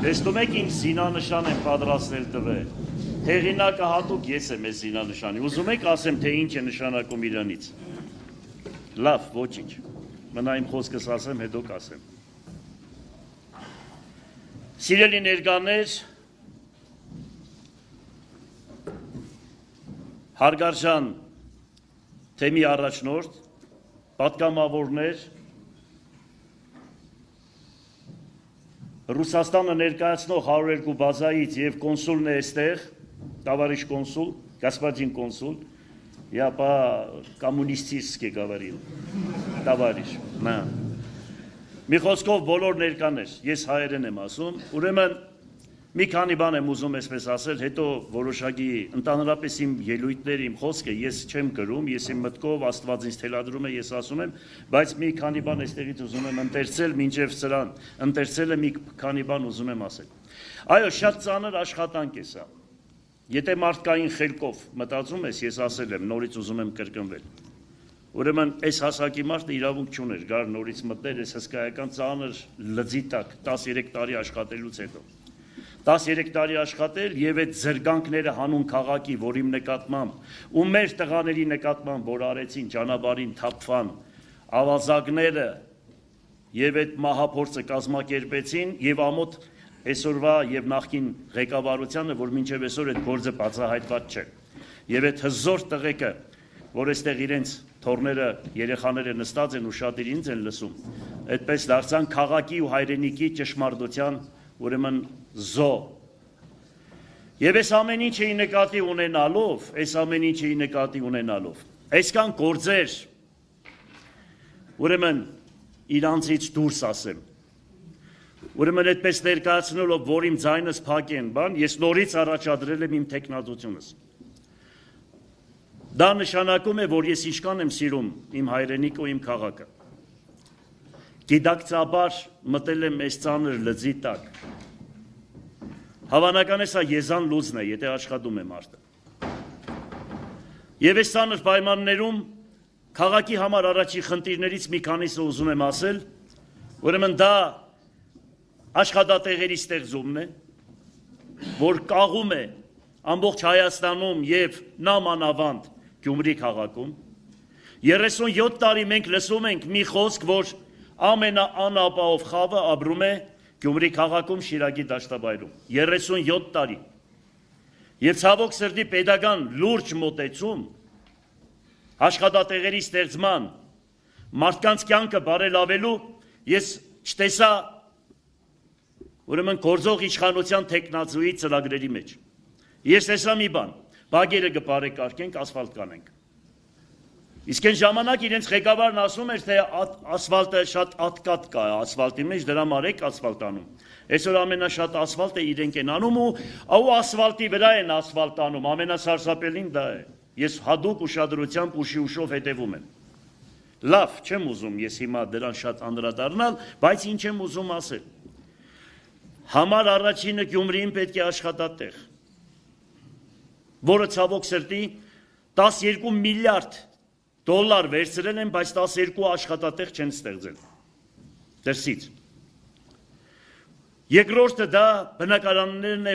Տեսնում եք իմ զինանշան եմ պատրաստել տվել, հեղինակը հատուկ ես եմ այս զինանշանի, ուզում եք ասեմ, թե ինչ է նշանակում իրանից, լավ, ոչինչ, մնա իմ խոսքս ասեմ, հետո կասեմ, սիրելի ներկաներ, հարգարժան թեմի առաջնորդ, պատգամավորներ, Ռուսաստանը ներկայացնող 102 բազայից և կոնսուլն է այստեղ, տավարիշ կոնսուլ, господин կոնսուլ, я по-կոմունիստիստски говорил, տավարիշ, մի խոսքով բոլոր ներկաներ, ես հայերեն եմ ասում, ուրեմն մի քանի բան եմ ուզում այսպես ասել, հետո որոշակի ընդհանրապես իմ ելույթները, իմ խոսքը ես չեմ գրում, ես իմ մտքով Աստված ինձ թելադրում է, ես ասում եմ, բայց մի քանի բան այստեղից ուզում եմ ընթերցել, մինչև սրան, ընթերցելը մի քանի բան ուզում եմ ասել։ Այո, շատ ծանր աշխատանք է սա։ Եթե մարդկային խելքով մտածում ես, ես ասել եմ, նորից ուզում եմ կրկնվել։ Ուրեմն այս հասակի մարդը իրավունք չուներ, գար նորից մտներ այս հսկայական ծանր լծի տակ 13 տարի աշխատելուց հետո։ 13 տարի աշխատել և այդ զրկանքները հանուն քաղաքի, որ իմ նկատմամբ ու մեր տղաների նկատմամբ, որ արեցին ճանապարհին թափվան ավազակները և այդ մահափորձը կազմակերպեցին և ամոթ այսօրվա և նախկին ղեկավարությանը, որ մինչև այսօր այդ գործը բացահայտված չէ։ Եվ այդ հզոր տղեկը, որ այստեղ իրենց թոռները, երեխաները նստած են ու շատ ինձ են լսում, այդպես դարձան քաղաքի ու հայրենիքի ճշմարտության ուրեմն զո։ Եվ այս ամեն ինչի նկատի ունենալով, այսքան գործեր, ուրեմն իրանցից դուրս ասեմ, ուրեմն այդպես ներկայացնելով, որ իմ ձայնս փակ են բան, ես նորից առաջադրել եմ իմ թեկնածությունս։ Դա նշանակում է, որ ես ինչքան եմ սիրում իմ հայրենիքը ու իմ քաղաքը։ Գիտակցաբար մտել եմ այս ծանր լծի տակ։ Հավանական է սա եզան լուծն է, եթե աշխատում է մարդը։ Եվ այս ծանր պայմաններում քաղաքի համար առաջի խնդիրներից մի քանիսը ուզում եմ ասել, ուրեմն դա աշխատատեղերի ստեղծումն է, որ կաղում է ամբողջ Հայաստանում և նամանավանդ Գյումրի քաղաքում։ 37 տարի մենք լսում ենք մի խոսք, որ ամենաանապահով խավը ապրում է Գյումրի քաղաքում Շիրակի դաշտավայրում, 37 տարի, և ցավոք սրտի պետական լուրջ մոտեցում, աշխատատեղերի ստեղծման, մարդկանց կյանքը բարելավելու, ես չտեսա ուրեմն գործող իշխանության թեկնածուի ծրագրերի մեջ, ես տեսա մի բան, բագերը կբարեկարգենք, ասֆալտ կանենք, իսկ այն ժամանակ իրենց ղեկավարն ասում էր, թե ասֆալտը շատ ատկատ կա ասֆալտի մեջ, դրա մարեք ասֆալտ անում։ Այսօր ամենաշատ ասֆալտը իրենք են անում ու ասֆալտի վրա են ասֆալտ անում, ամենասարսափելին դա է։ Ես հատուկ ուշադրությամբ ուշով հետևում եմ։ Լավ, չեմ ուզում ես հիմա դրան շատ անդրադառնալ, բայց ինչ եմ ուզում ասել։ Համար առաջինը Գյումրիին պետք է աշխատատեղ, որը ցավոք սրտի 12 միլիարդ դոլար վերցրել են, բայց 12 աշխատատեղ չեն ստեղծել, դրսից։ Երկրորդը դա բնակարաններն